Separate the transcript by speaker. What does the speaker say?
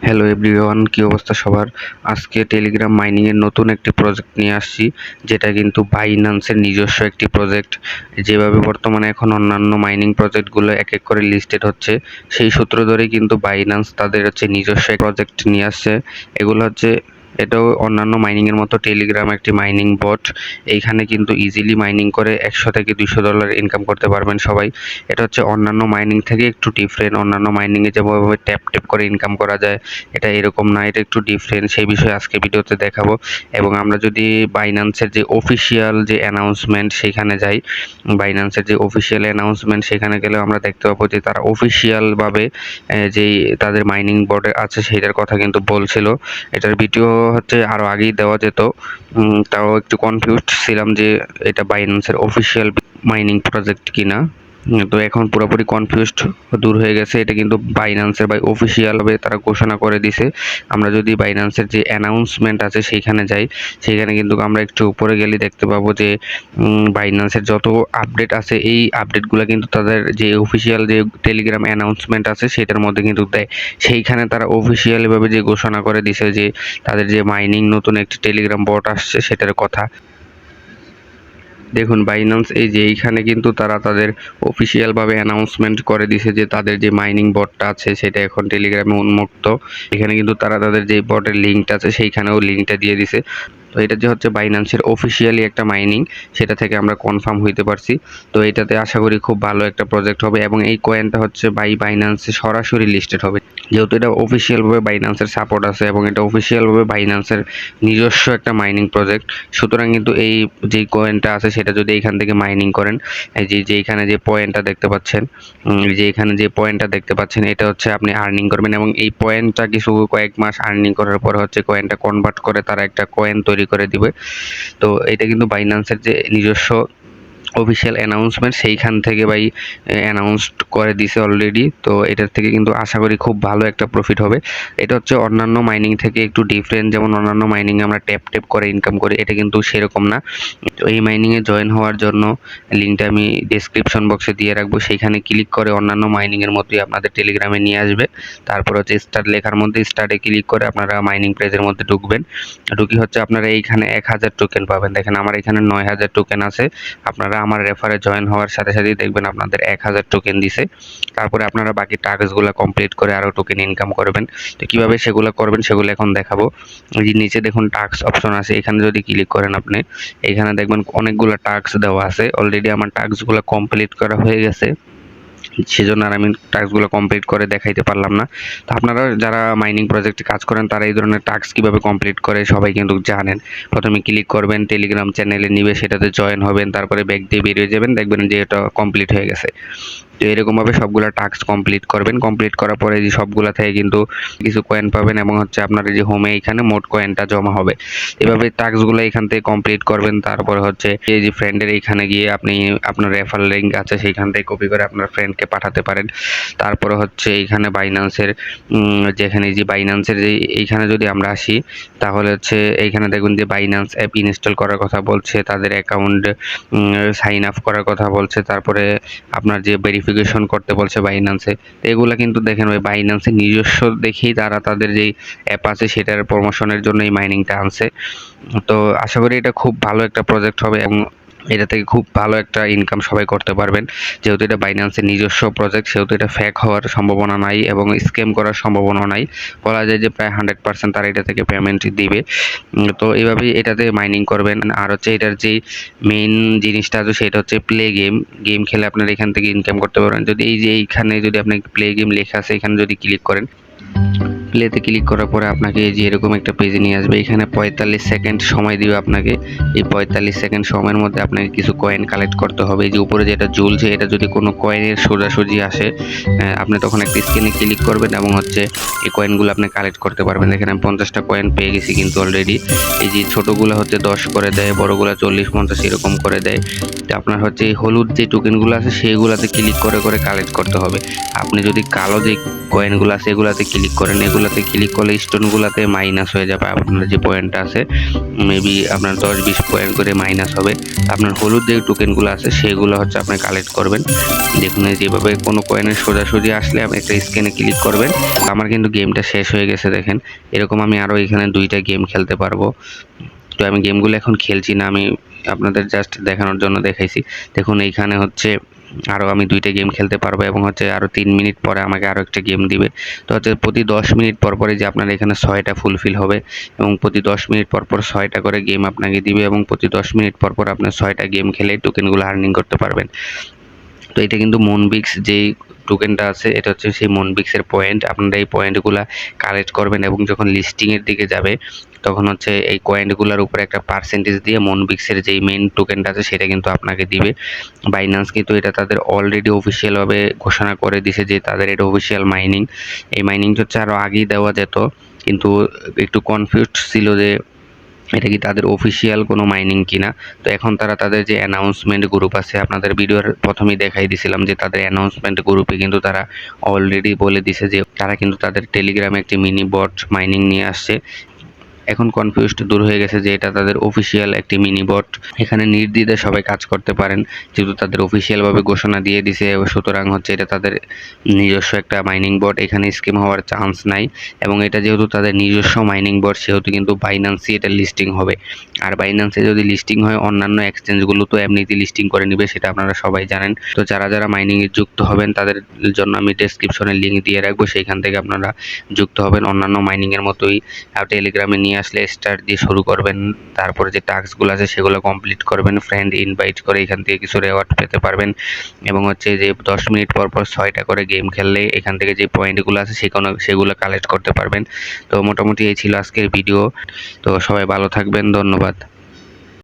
Speaker 1: Hello everyone, কি অবস্থা সবার? আজকে টেলিগ্রাম মাইনিং এর নতুন একটি প্রজেক্ট নিয়ে আসছি, যেটা কিন্তু বাইন্যান্সের নিজস্ব একটি প্রজেক্ট। যেভাবে বর্তমানে এখন অন্যান্য মাইনিং প্রজেক্টগুলো এক এক করে লিস্টেড হচ্ছে, সেই সূত্র ধরেই কিন্তু বাইন্যান্স তাদের নিজস্ব প্রজেক্ট নিয়ে আসছে। এগুলো এটাও অন্যান্য মাইনিং এর মতো টেলিগ্রাম একটি মাইনিং বট। এইখানে কিন্তু ইজিলি মাইনিং করে 100 থেকে $200 ইনকাম করতে পারবেন সবাই। এটা অন্যান্য মাইনিং থেকে একটু ডিফারেন্ট। অন্যান্য মাইনিং এ যেভাবে ট্যাপ ট্যাপ করে ইনকাম করা যায়, এটা এরকম না, এটা একটু ডিফারেন্ট। সেই বিষয়ে আজকে ভিডিওতে দেখাবো। এবং আমরা যদি বাইন্যান্সের যে অফিসিয়াল যে অ্যানাউন্সমেন্ট সেখানে যাই, বাইন্যান্সের যে অফিসিয়াল অ্যানাউন্সমেন্ট সেখানে গেলেও আমরা দেখতে পাবো যে তারা অফিসিয়ালভাবে যেই তাদের মাইনিং বোর্ডে আছে সেটার কথা কিন্তু বলছিল। এটার ভিডিও আরও আগেই দেওয়া যেত, তাও একটু কনফিউজড ছিলাম যে এটা বাইন্যান্সের অফিসিয়াল মাইনিং প্রজেক্ট কিনা। তো এখন পুরোপুরি কনফিউজড দূর হয়ে গেছে। এটা কিন্তু বাইন্যান্সের অফিসিয়ালভাবে তারা ঘোষণা করে দিছে। আমরা যদি বাইন্যান্সের যে অ্যানাউন্সমেন্ট আছে সেইখানে যাই, সেইখানে কিন্তু আমরা একটু উপরে গেলে দেখতে পাবো যে বাইন্যান্সের যত আপডেট আছে এই আপডেটগুলো কিন্তু তাদের যে অফিসিয়াল যে টেলিগ্রাম অ্যানাউন্সমেন্ট আছে সেটার মধ্যে কিন্তু দেয়। সেইখানে তারা অফিসিয়ালিভাবে যে ঘোষণা করে দিছে যে তাদের যে মাইনিং নতুন একটি টেলিগ্রাম বট আসছে সেটার কথা। দেখুন, বাইন্যান্স এই যে এইখানে কিন্তু তারা তাদের অফিসিয়ালভাবে অ্যানাউন্সমেন্ট করে দিছে যে তাদের যে মাইনিং বটটা আছে সেটা এখন টেলিগ্রামে উন্মুক্ত। এখানে কিন্তু তারা তাদের যে বটের লিঙ্কটা আছে সেইখানেও লিঙ্কটা দিয়ে দিছে। তো এটা যে বাইন্যান্সের অফিসিয়ালি একটা মাইনিং, সেটা থেকে আমরা কনফার্ম হইতে পারছি। তো এটাতে আশা করি খুব ভালো একটা প্রজেক্ট হবে এবং এই কয়েনটা বাইন্যান্সে সরাসরি লিস্টেড হবে। যেহেতু এটা অফিসিয়ালভাবে বাইন্যান্সের সাপোর্ট আছে এবং এটা অফিসিয়ালভাবে বাইন্যান্সের নিজস্ব একটা মাইনিং প্রজেক্ট, সুতরাং কিন্তু এই যে কয়েনটা আছে সেটা যদি এখান থেকে মাইনিং করেন, এই যে এখানে যে পয়েন্টটা দেখতে পাচ্ছেন, এটা আপনি আর্নিং করবেন এবং এই পয়েন্টটা কয়েক মাস আর্নিং করার পর কয়েনটা কনভার্ট করে তারা একটা কয়েন তৈরি করে দিবে। তো এটা কিন্তু বাইন্যান্সের যে নিজস্ব অফিসিয়াল অ্যানাউন্সমেন্ট, সেইখান থেকে অ্যানাউন্সড করে দিছে অলরেডি। তো এটার থেকে কিন্তু আশা করি খুব ভালো একটা প্রফিট হবে। এটা অন্যান্য মাইনিং থেকে একটু ডিফারেন্ট। যেমন অন্যান্য মাইনিংয়ে আমরা ট্যাপ ট্যাপ করে ইনকাম করি, এটা কিন্তু সেরকম না। তো এই মাইনিংয়ে জয়েন হওয়ার জন্য লিঙ্কটা আমি ডেসক্রিপশন বক্সে দিয়ে রাখবো। সেইখানে ক্লিক করে অন্যান্য মাইনিংয়ের মতোই আপনাদের টেলিগ্রামে নিয়ে আসবে। তারপর স্টার্ট লেখার মধ্যে স্টার্টে ক্লিক করে আপনারা মাইনিং পেজের মধ্যে ঢুকবেন। ঢুকি আপনারা এইখানে 1000 টোকেন পাবেন। দেখেন আমার এখানে 9000 টোকেন আছে। আপনারা আমার রেফারে জয়েন হওয়ার সাথে সাথেই দেখবেন আপনাদের 1000 টোকেন দিছে। তারপরে আপনারা বাকি টাস্কগুলো কমপ্লিট করে আরও টোকেন ইনকাম করবেন। তো কীভাবে সেগুলো করবেন সেগুলো এখন দেখাবো। এই নিচে দেখুন টাস্ক অপশন আছে, এখানে যদি ক্লিক করেন আপনি, এখানে দেখবেন অনেকগুলো টাস্ক দেওয়া আছে। অলরেডি আমার টাস্কগুলো কমপ্লিট করা হয়ে গেছে, সেজন্য আর আমি টাস্কগুলো কমপ্লিট করে দেখাইতে পারলাম না। তো আপনারা যারা মাইনিং প্রজেক্টে কাজ করেন তারা এই ধরনের টাস্ক কীভাবে কমপ্লিট করে সবাই কিন্তু জানেন। প্রথমে ক্লিক করবেন, টেলিগ্রাম চ্যানেলে নিবে, সেটাতে জয়েন হবেন, তারপরে ব্যাক দিয়ে বেরিয়ে যাবেন, দেখবেন যে এটা কমপ্লিট হয়ে গেছে। তো এরকমভাবে সবগুলো টাস্ক কমপ্লিট করবেন। কমপ্লিট করার পরে যে সবগুলা থেকে কিন্তু কিছু কয়েন পাবেন এবং আপনার যে হোমে এইখানে মোট কয়েনটা জমা হবে। এভাবে টাস্কগুলো এখান থেকে কমপ্লিট করবেন। তারপরে এই যে ফ্রেন্ডের এইখানে গিয়ে আপনি আপনার রেফার লিঙ্ক আছে সেইখান থেকে কপি করে আপনার ফ্রেন্ডকে পাঠাতে পারেন। তারপরে এইখানে বাইন্যান্সের যে এইখানে যদি আমরা আসি, তাহলে এইখানে দেখুন যে বাইন্যান্স অ্যাপ ইনস্টল করার কথা বলছে, তাদের অ্যাকাউন্ট সাইন আপ করার কথা বলছে, তারপরে আপনার যে ভেরিফিকেশন করতে বলছে বাইন্যান্সে। এগুলো কিন্তু দেখেন বাইন্যান্সের নিজস্ব দেখেই তারা তাদের যেই অ্যাপ আছে সেটার প্রমোশনের জন্য এই মাইনিংটা আনছে। তো আশা করি এটা খুব ভালো একটা প্রজেক্ট হবে এবং এটা থেকে খুব ভালো একটা ইনকাম সবাই করতে পারবেন। যেহেতু এটা বাইন্যান্সের নিজস্ব প্রজেক্ট, সেহেতু এটা ফেক হওয়ার সম্ভাবনা নাই এবং স্ক্যাম করার সম্ভাবনা নাই। বলা যায় যে প্রায় 100% তারা এটা থেকে পেমেন্ট দিবে। তো এইভাবেই এটাতে মাইনিং করবেন। আর এটার যে মেইন জিনিসটা আছে সেটা প্লে গেম খেলে আপনারা এখান থেকে ইনকাম করতে পারবেন। যদি এইখানে যদি আপনি প্লে গেম লেখা আছে, এখানে যদি ক্লিক করেন, প্লেতে ক্লিক করার পরে আপনাকে এই যে এরকম একটা পেজে নিয়ে আসবে। এখানে 45 সেকেন্ড সময় দিবে আপনাকে। এই 45 সেকেন্ড সময়ের মধ্যে আপনাকে কিছু কয়েন কালেক্ট করতে হবে। এই যে উপরে যেটা ঝুলছে, এটা যদি কোনো কয়েনের সোজাসুজি আসে, আপনি তখন একটা স্ক্রিনে ক্লিক করবেন এবং এই কয়েনগুলো আপনি কালেক্ট করতে পারবেন। এখানে আমি 50টা কয়েন পেয়ে গেছি কিন্তু অলরেডি। এই যে ছোটোগুলো 10 করে দেয়, বড়গুলো 40-50 এরকম করে দেয়। তো আপনার এই হলুদ যে টোকেনগুলো আছে সেইগুলোতে ক্লিক করে করে কালেক্ট করতে হবে। আপনি যদি কালো যে কয়েনগুলো আছে এগুলাতে ক্লিক করেন, এইগুলাতে ক্লিক করলে স্টোনগুলাতে মাইনাস হয়ে যাবে আপনার যে পয়েন্টটা আছে, মেবি আপনার 10-20 পয়েন্ট করে মাইনাস হবে। আপনার হলুদ যে টোকেনগুলো আছে সেগুলো হচ্ছে আপনি কালেক্ট করবেন। দেখুন যেভাবে কোনো কয়েনের সোজাসুজি আসলে আপনি একটা স্ক্যানে ক্লিক করবেন। আমার কিন্তু গেমটা শেষ হয়ে গেছে দেখেন, এরকম আমি আরও এখানে 2টা গেম খেলতে পারবো। তো আমি গেমগুলো এখন খেলছি না, আমি আপনাদের জাস্ট দেখানোর জন্য দেখাইছি। দেখুন এইখানে হচ্ছে আরও আমি 2টা গেম খেলতে পারবো এবং হচ্ছে আরও 3 মিনিট পরে আমাকে আরও একটা গেম দিবে। তো হচ্ছে প্রতি 10 মিনিট পর পরে যে আপনার এখানে 6টা ফুলফিল হবে এবং প্রতি 10 মিনিট পর পর 6টা করে গেম আপনাকে দিবে এবং প্রতি 10 মিনিট পর পর আপনার 6টা গেম খেলে টোকেনগুলো আর্নিং করতে পারবেন। তো এটা কিন্তু মনবিক্স যেই টোকেনটা আছে এটা হচ্ছে সেই মনবিক্সের পয়েন্ট। আপনারা এই পয়েন্টগুলা কালেক্ট করবেন এবং যখন লিস্টিংয়ের দিকে যাবে তখন হচ্ছে এই কয়েনগুলোর উপরে একটা পার্সেন্টেজ দিয়ে মনবিক্সের যেই মেইন টোকেনটা আছে সেটা কিন্তু আপনাকে দিবে। বাইন্যান্স কিন্তু এটা তাদের অলরেডি অফিসিয়ালভাবে ঘোষণা করে দিছে যে তাদের এটা অফিসিয়াল মাইনিং। এই মাইনিংটা হচ্ছে আরও আগেই দেওয়া যেত, কিন্তু একটু কনফিউজড ছিল যে এটা কি তাদের অফিসিয়াল কোনো মাইনিং কিনা। তো এখন তারা তাদের যে অ্যানাউন্সমেন্ট গ্রুপ আছে, আপনাদের ভিডিওর প্রথমেই দেখাই দিছিলাম যে তাদের অ্যানাউন্সমেন্ট গ্রুপে কিন্তু তারা অলরেডি বলে দিছে যে তারা কিন্তু তাদের টেলিগ্রামে একটি মিনি বট মাইনিং নিয়ে আসছে। এখন কনফিউজড দূর হয়ে গেছে যে এটা তাদের অফিসিয়াল একটি মিনি বট। এখানে নির্দ্বিধায় সবাই কাজ করতে পারেন, যেহেতু তাদের অফিসিয়ালভাবে ঘোষণা দিয়ে দিছে, সুতরাং হচ্ছে এটা তাদের নিজস্ব একটা মাইনিং বট, এখানে স্কিম হওয়ার চান্স নাই। এবং এটা যেহেতু তাদের নিজস্ব মাইনিং বট সেহেতু কিন্তু বাইন্যান্সে এটা লিস্টিং হবে। আর বাইন্যান্সে যদি লিস্টিং হয় অন্যান্য এক্সচেঞ্জগুলো তো এমনিতেই লিস্টিং করে নেবে, সেটা আপনারা সবাই জানেন। তো যারা যারা মাইনিংয়ে যুক্ত হবেন তাদের জন্য আমি ডেসক্রিপশনে লিঙ্ক দিয়ে রাখবো, সেইখান থেকে আপনারা যুক্ত হবেন অন্যান্য মাইনিংয়ের মতোই। আর টেলিগ্রামে নিয়ে আসলে স্টার্ট দিয়ে শুরু করবেন, তারপরে যে টাস্কগুলো আছে সেগুলো কমপ্লিট করবেন, ফ্রেন্ড ইনভাইট করে এখান থেকে কিছু রেওয়ার্ড পেতে পারবেন। এবং হচ্ছে যে 10 মিনিট পর পর 6টা করে গেম খেললে এখান থেকে যে পয়েন্টগুলো আছে সেগুলো কালেক্ট করতে পারবেন। তো মোটামুটি এই ছিল আজকের ভিডিও। তো সবাই ভালো থাকবেন, ধন্যবাদ।